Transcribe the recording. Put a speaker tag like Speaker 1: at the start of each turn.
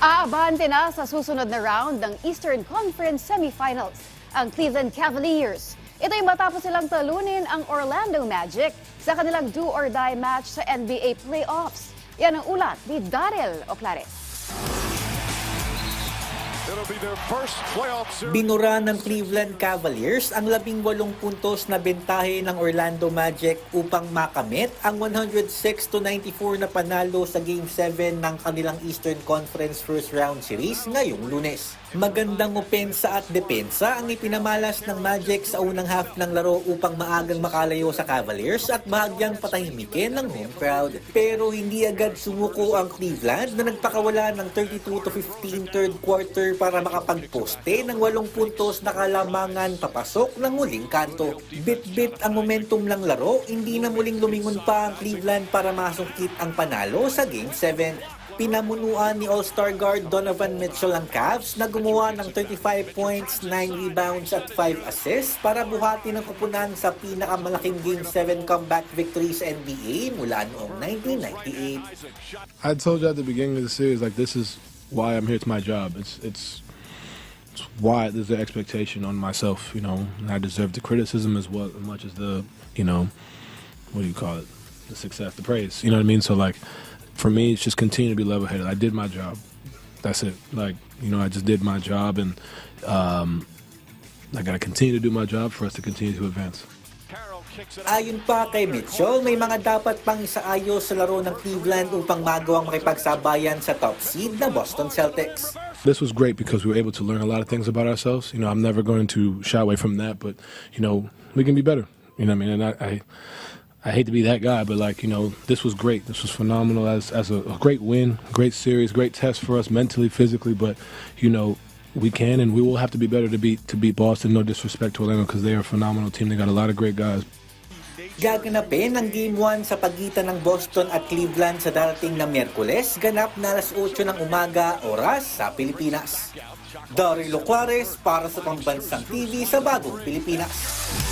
Speaker 1: Aabante na sa susunod na round ng Eastern Conference Semifinals ang Cleveland Cavaliers. Ito'y matapos silang talunin ang Orlando Magic sa kanilang do-or-die match sa NBA playoffs. Yan ang ulat ni Daryl Oclares.
Speaker 2: Binura ng Cleveland Cavaliers ang 18 puntos na bentahe ng Orlando Magic upang makamit ang 106-94 na panalo sa Game 7 ng kanilang Eastern Conference First Round Series ngayong Lunes. Magandang opensa at depensa ang ipinamalas ng Magic sa unang half ng laro upang maagang makalayo sa Cavaliers at bahagyang patahimikin ng home crowd. Pero hindi agad sumuko ang Cleveland na nagpakawala ng 32-15 third quarter para makapagposte ng 8 puntos na kalamangan papasok ng huling kanto. Bit-bit ang momentum ng laro, hindi na muling lumingon pa ang Cleveland para masungkit ang panalo sa Game 7. Pinamunuan ni All-Star guard Donovan Mitchell ang Cavs na gumawa ng 35 points, 9 rebounds at 5 assists para buhatin ang kupunan sa pinakamalaking Game 7 comeback victory sa NBA mula noong 1998.
Speaker 3: I told you at the beginning of the series, like, this is why I'm here. It's my job. It's why there's an expectation on myself, you know, and I deserve the criticism as well, as much as the, you know, what do you call it? The success, the praise, you know what I mean? So, like, for me, it's just continue to be level-headed. I did my job. That's it. Like, you know, I just did my job, and I got to continue to do my job for us to continue to advance.
Speaker 2: Ayon pa kay Mitchell, may mga dapat pang isaayos sa laro ng Cleveland upang magawang makipagsabayan sa top seed na Boston Celtics.
Speaker 3: This was great because we were able to learn a lot of things about ourselves. You know, I'm never going to shy away from that, but, you know, we can be better. You know what I mean? And I hate to be that guy, but, like, you know, this was great. This was phenomenal as a great win, great series, great test for us mentally, physically. But, you know, we can and we will have to be better to beat Boston. No disrespect to Orlando because they are a phenomenal team. They got a lot of great guys.
Speaker 2: Gaganapin ang Game 1 sa pagitan ng Boston at Cleveland sa darating na Miyerkules, ganap na alas 8 ng umaga, oras sa Pilipinas. Daryl Oclares para sa Pambansang TV sa Bagong Pilipinas.